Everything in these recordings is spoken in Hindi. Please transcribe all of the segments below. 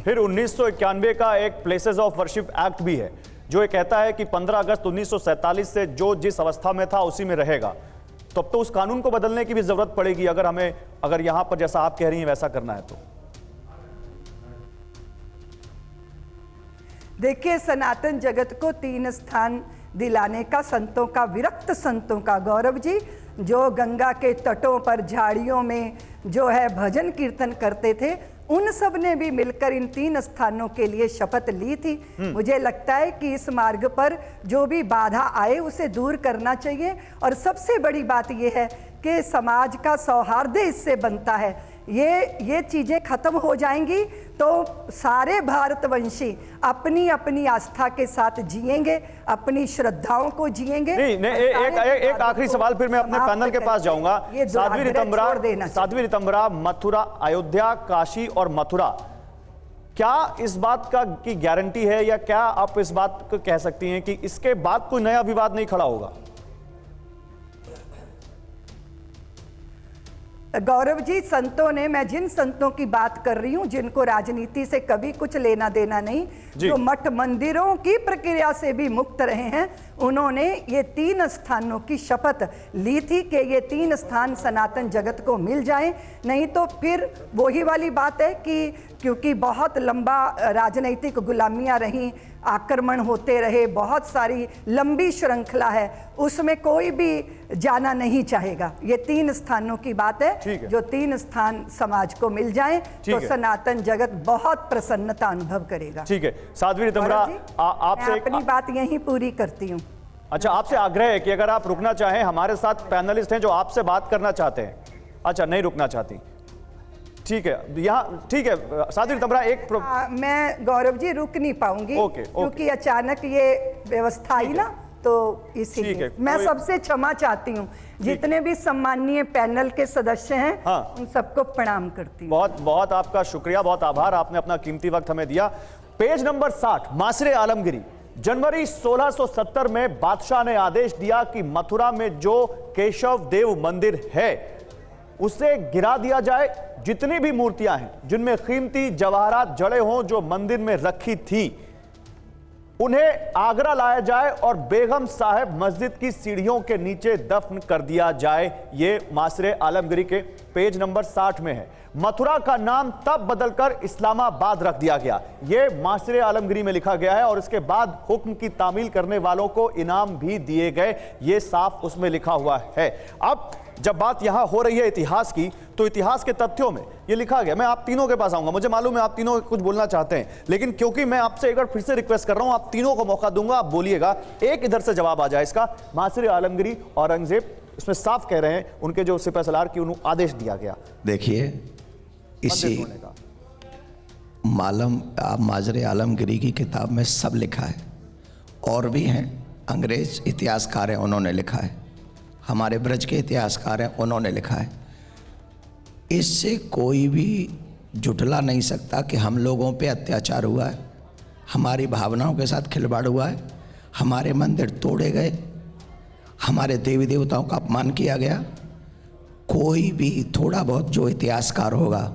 फिर 1991 का एक प्लेसेस ऑफ वर्शिप एक्ट भी है जो ये कहता है कि 15 अगस्त 1947 से जो जिस अवस्था में था उसी में रहेगा। तब तो उस कानून को बदलने की भी जरूरत पड़ेगी अगर यहां पर जैसा आप कह रही हैं वैसा करना है तो। देखिए, सनातन जगत को 3 स्थान दिलाने का संतों का, विरक्त संतों का, गौरव जी, जो गंगा के तटों पर झाड़ियों में जो है भजन कीर्तन करते थे, उन सब ने भी मिलकर इन 3 स्थानों के लिए शपथ ली थी। मुझे लगता है कि इस मार्ग पर जो भी बाधा आए उसे दूर करना चाहिए। और सबसे बड़ी बात यह है कि समाज का सौहार्द इससे बनता है। ये चीजें खत्म हो जाएंगी तो सारे भारतवंशी अपनी अपनी आस्था के साथ जिएंगे, अपनी श्रद्धाओं को जिएंगे। एक आखिरी सवाल फिर मैं अपने पैनल के पास जाऊंगा। साध्वी रितंबरा, मथुरा, अयोध्या, काशी और मथुरा, क्या इस बात का की गारंटी है या क्या आप इस बात को कह सकती हैं कि इसके बाद कोई नया विवाद नहीं खड़ा होगा? गौरव जी, संतों ने, मैं जिन संतों की बात कर रही हूं जिनको राजनीति से कभी कुछ लेना देना नहीं, जो मठ मंदिरों की प्रक्रिया से भी मुक्त रहे हैं, उन्होंने ये 3 स्थानों की शपथ ली थी कि ये 3 स्थान सनातन जगत को मिल जाएं। नहीं तो फिर वही वाली बात है कि क्योंकि बहुत लंबा राजनीतिक गुलामियां रहीं, आक्रमण होते रहे, बहुत सारी लंबी श्रृंखला है, उसमें कोई भी जाना नहीं चाहेगा। ये 3 स्थानों की बात है, जो 3 स्थान समाज को मिल जाएं तो सनातन जगत बहुत प्रसन्नता अनुभव करेगा। ठीक है, साध्वी रितंबरा, आपसे अपनी बात यहीं पूरी करती हूँ। अच्छा, आपसे आग्रह है कि अगर आप रुकना चाहें, हमारे साथ पैनलिस्ट हैं जो आपसे बात करना चाहते हैं। अच्छा, नहीं रुकना चाहती, ठीक है, यहाँ ठीक है। साध्वी रितंबरा, मैं गौरव जी रुक नहीं पाऊंगी क्योंकि अचानक ये व्यवस्था आई ना, तो इसीलिए मैं सबसे क्षमा चाहती हूँ। जितने भी सम्माननीय पैनल के सदस्य हैं, उन सबको प्रणाम करती हूँ। बहुत बहुत आपका शुक्रिया, बहुत आभार, आपने अपना कीमती वक्त हमें दिया। Page number 60, Maasire Alamgiri. जनवरी 1670 में बादशाह ने आदेश दिया कि मथुरा में जो केशव देव मंदिर है उसे गिरा दिया जाए। जितनी भी मूर्तियां हैं जिनमें कीमती जवाहरात जड़े हों जो मंदिर में रखी थी, उन्हें आगरा लाया जाए और बेगम साहब मस्जिद की सीढ़ियों के नीचे दफन कर दिया जाए। ये मासरे आलमगिरी के पेज नंबर 60 में है। मथुरा का नाम तब बदलकर इस्लामाबाद रख दिया गया, ये मासरे आलमगिरी में लिखा गया है। और इसके बाद हुक्म की तामील करने वालों को इनाम भी दिए गए, ये साफ उसमें लिखा हुआ है। अब जब बात यहां हो रही है इतिहास की, तो इतिहास के तथ्यों में ये लिखा गया। मैं आप तीनों के पास आऊंगा, मुझे मालूम है आप तीनों कुछ बोलना चाहते हैं, लेकिन क्योंकि मैं आपसे एक बार फिर से रिक्वेस्ट कर रहा हूं, आप तीनों को मौका दूंगा, आप बोलिएगा, एक इधर से जवाब आ जाए इसका। मासरे आलमगिरी, औरंगजेब, इसमें साफ कह रहे हैं उनके जो सिपह सलार की उन्हें आदेश दिया गया। देखिए, इसी मासरे आलमगिरी की किताब में सब लिखा है, और भी हैं, अंग्रेज इतिहासकार हैं, उन्होंने लिखा है, हमारे ब्रज के इतिहासकार हैं, उन्होंने लिखा है। इससे कोई भी झुठला नहीं सकता कि हम लोगों पे अत्याचार हुआ है, हमारी भावनाओं के साथ खिलवाड़ हुआ है, हमारे मंदिर तोड़े गए, हमारे देवी देवताओं का अपमान किया गया। कोई भी थोड़ा बहुत जो इतिहासकार होगा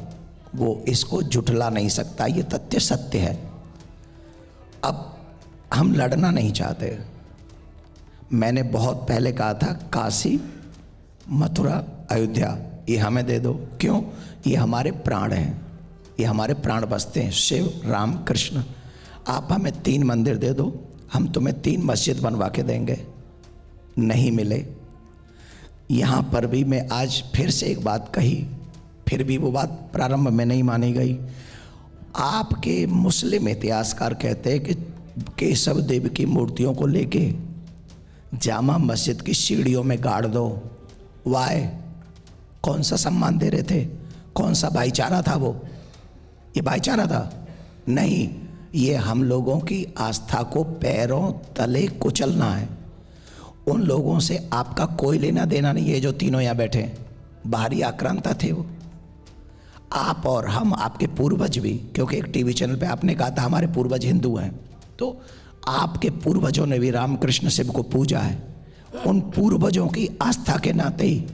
वो इसको झुठला नहीं सकता, ये तथ्य सत्य है। अब हम लड़ना नहीं चाहते। मैंने बहुत पहले कहा था काशी, मथुरा, अयोध्या ये हमें दे दो। क्यों? ये हमारे प्राण हैं, ये हमारे प्राण बसते हैं, शिव, राम, कृष्ण। आप हमें 3 मंदिर दे दो, हम तुम्हें 3 मस्जिद बनवा के देंगे। नहीं मिले। यहाँ पर भी मैं आज फिर से एक बात कही, फिर भी वो बात प्रारंभ में नहीं मानी गई। आपके मुस्लिम इतिहासकार कहते हैं कि केशव देव की मूर्तियों को लेके जामा मस्जिद की सीढ़ियों में गाड़ दो। वाय, कौन सा सम्मान दे रहे थे? कौन सा भाईचारा था वो? ये भाईचारा था? नहीं, ये हम लोगों की आस्था को पैरों तले कुचलना है। उन लोगों से आपका कोई लेना देना नहीं है जो तीनों यहाँ बैठे हैं, बाहरी आक्रांता थे वो। आप और हम, आपके पूर्वज भी, क्योंकि एक टीवी चैनल पे आपने कहा था हमारे पूर्वज हिंदू हैं, तो आपके पूर्वजों ने भी रामकृष्ण शिव को पूजा है। उन पूर्वजों की आस्था के नाते ही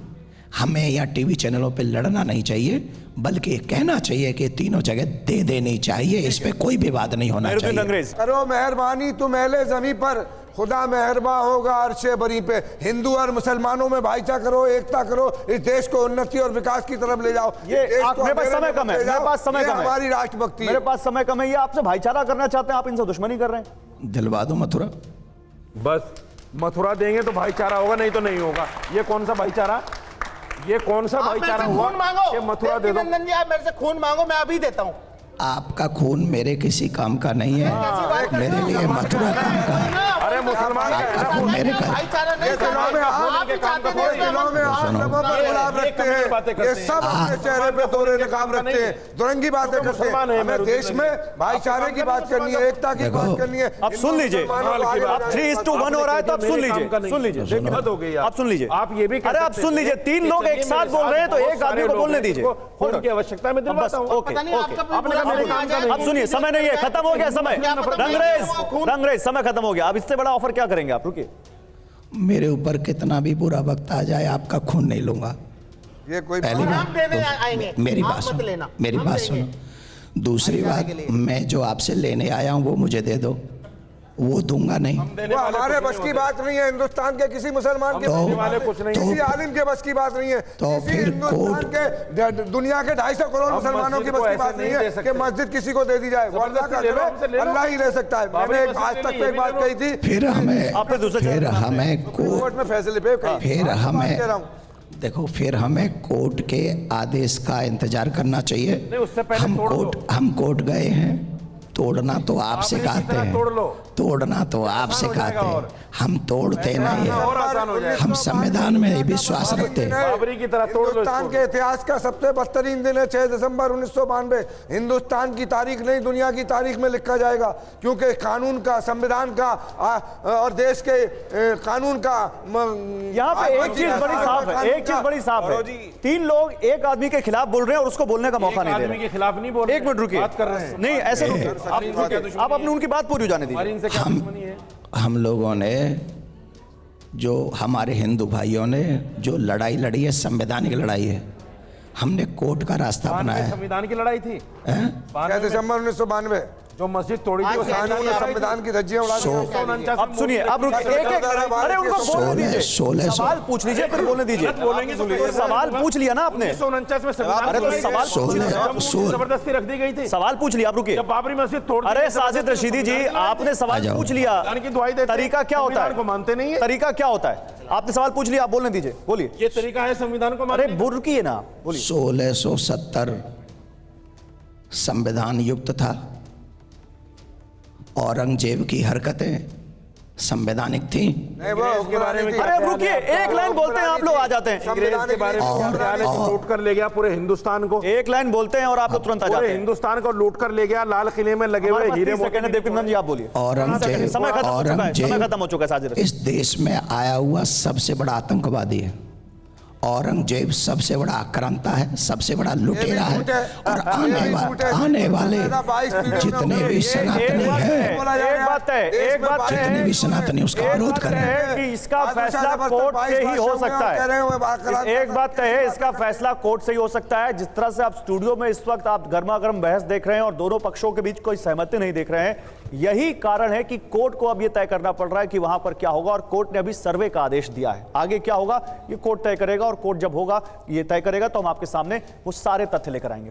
हमें यहाँ टीवी चैनलों पे लड़ना नहीं चाहिए, बल्कि कहना चाहिए कि तीनों जगह दे देनी चाहिए, इस पे कोई विवाद नहीं होना मेहरुद्दीन चाहिए। अंग्रेज, करो मेहरबानी तुम अहले ज़मीं पर, खुदा मेहरबा होगा अर्शे बरी पे। हिंदू और मुसलमानों में भाईचारा करो, एकता करो, इस देश को उन्नति और विकास की तरफ ले जाओ। ये इस देश को मेरे पास अंधेरे समय में कम है, ले मेरे जाओ। पास समय ये कम है, हमारी राष्ट्रभक्ति मेरे है। पास समय कम है। ये आपसे भाईचारा करना चाहते हैं, आप इनसे दुश्मनी कर रहे हैं। दिलवा दो मथुरा। बस मथुरा देंगे तो भाईचारा होगा, नहीं तो नहीं होगा। ये कौन सा भाईचारा, ये कौन सा भाईचारा हुआ कि मथुरा दे दो? नंदन जी, आप मेरे से खून मांगो, मैं अभी देता हूँ। आपका खून मेरे किसी काम का नहीं है, मेरे लिए मथुरा काम का है। अरे मुसलमान आपका खून मेरे का। भाईचारा नहीं ये दिलों में आप दिलों में आप लोगों पर गुलाब रखते हैं, ये सब अपने चेहरे पे दोहरे नकाब रखते हैं, दुरंगी बातें करते हैं। हमें देश में भाईचारे की बात करनी है, एकता की बात करनी है। अब सुन लीजिए, अब 3:1 हो रहा है, तो अब सुन लीजिए, सुन लीजिए, हद हो गई यार। आप सुन लीजिए। आप ये भी कह अरे आप सकते सुन थे लीजिए, तीन कि लोग एक चलिए साथ मेरे बोल रहे हैं तो बहुत एक सारे आदमी को लोग बोलने हैं, दीजिए। जिनको खून की आवश्यकता है, मैं बस दिलवाता हूँ। ओके पता नहीं ओके, आपका आपने कहा मेरे काम का नहीं। अब सुनिए, समय नहीं है, खत्म हो गया समय। रंगरेज समय खत्म हो गया। अब इससे बड़ा ऑफर क्या करेंगे आप? रुकिए, मेरे ऊपर कितना भी बुरा वक्त आ जाए, आपका खून नहीं लूंगा। ये कोई पहली हम बात देने आएंगे, मेरी आप बात मत सुनो, लेना, मेरी हम बात देंगे। सुनो। दूसरी बात, मैं जो आपसे लेने आया हूं वो मुझे दे दो, वो दूंगा नहीं। वो हमारे बस की बात नहीं है। हिंदुस्तान के किसी मुसलमान के तो- बस की बात कुछ नहीं। किसी आलिम के बस की बात नहीं है। तो किसी फिर हिंदुस्तान के दुनिया के 250 करोड़ मुसलमानों की मस्जिद बस को की बात ऐसे नहीं नहीं दे है सकते। कि मस्जिद किसी को दे दी जाए। वो अल्लाह का ले लो, घर हमसे ले है, लो। अल्लाह ही ले सकता है। बाबरी मैंने मस्जिद आज ले तक ली, तो ये एक भी बात ले लो। कही थी, फिर हमें आपने दूसरे फिर चैनल हमें कोर्ट में फैसले पे कही। फिर बात हमें कह रहा हूं। देखो, फिर हमें कोर्ट के आदेश का इंतजार करना चाहिए। नहीं, उससे पहले हम कोर्ट गए हैं। तोड़ना तो आप आपने सिखाते किसी तरह हैं, तोड़ लो। तोड़ना तो आप आसान हो सिखाते जाएगा हैं, और। हम तोड़ते नहीं और हैं। आसान हो जाएगा। हम संविधान में विश्वास रखते हैं। बाबरी की तरह तोड़ लो हिंदुस्तान इसको। के इतिहास का सबसे बदतरीन दिन है 6 दिसंबर 1992। हिंदुस्तान की तारीख नहीं, दुनिया की तारीख में लिखा जाएगा, क्योंकि कानून का, संविधान का और देश के कानून का यहाँ पे एक चीज बड़ी साफ है, एक चीज बड़ी साफ है। तीन लोग एक आदमी के खिलाफ बोल रहे हैं और उसको बोलने का मौका नहीं दे आदमी रहे। के खिलाफ नहीं बोल रहे, एक मिनट रुकिए, बात कर रहे हैं। नहीं ऐसे रुकिए, आप रुकिए, आप अपनी उनकी बात पूरी हो जाने हमारी दीजिए। इनसे क्या दुश्मनी है? हम लोगों ने, जो हमारे हिंदू भाइयों ने जो लड़ाई लड़ी है, संवैधानिक लड़ाई है, हमने कोर्ट का रास्ता बनाया है। संविधान की लड़ाई थी। 6 दिसंबर 1992 जो मस्जिद तोड़ी थी, वो कानून ने संविधान की धज्जियां उड़ा दी। अब सुनिए, अब रुकिए, एक अरे उनको बोलने दीजिए, 1600 सवाल पूछ लीजिए फिर बोलने दीजिए। बोलेंगे तो सवाल पूछ लिया ना आपने, 1949 में संविधान अरे तो की सवाल जबरदस्ती रख दी गई थी। सवाल पूछ लिया, आप रुकिए। जब बाबरी मस्जिद तोड़ दी अरे गई, साजिद रशीदी जी, आपने आ सवाल जाओ। पूछ लिया, संविधान की दुहाई देते हैं। तरीका क्या होता संविधान को है? मानते नहीं है। तरीका क्या होता है? आपने सवाल पूछ लिया, आप बोलने दीजिए, बोलिए। ये तरीका है संविधान को अरे मानने का। रुकिए ना, बोलिए। 1670 संविधान युक्त था। औरंगजेब की हरकतें संवैधानिक थी। नहीं, वो इसके बारे में अरे अब रुकिए, एक लाइन बोलते हैं, आप लोग आ जाते हैं। अंग्रेज के बारे में न्यायालय से लूट कर ले गया पूरे हिंदुस्तान को। एक लाइन बोलते हैं और आप लोग तुरंत आ पूरे जाते हैं। हिंदुस्तान को लूट कर ले गया। लाल किले में लगे हमारे हुए पास हीरे 30 सेकंड है, देवकीनंदन जी आप बोलिए। औरंगजेब समय खत्म हो चुका है, समय खत्म हो चुका है साजिद रशीदी। इस देश में आया हुआ सबसे बड़ा आतंकवादी है। औरंगजेब सबसे बड़ा आक्रांता है, सबसे बड़ा लुटेरा है, और आने वाले जितने भी सनातनी हैं, एक बात है, एक बात जितने भी सनातनी उसका विरोध कर रहे हैं। कि इसका फैसला कोर्ट से ही हो सकता है। एक बात तय है, इसका फैसला कोर्ट से ही हो सकता है। जिस तरह से आप स्टूडियो में इस वक्त आप गर्मा गर्म बहस देख रहे हैं और दोनों पक्षों के बीच कोई सहमति नहीं देख रहे हैं, यही कारण है कि कोर्ट को अब यह तय करना पड़ रहा है कि वहां पर क्या होगा। और कोर्ट ने अभी सर्वे का आदेश दिया है, आगे क्या होगा ये कोर्ट तय करेगा। और कोर्ट जब होगा, ये तय करेगा, तो हम आपके सामने वो सारे तथ्य लेकर आएंगे।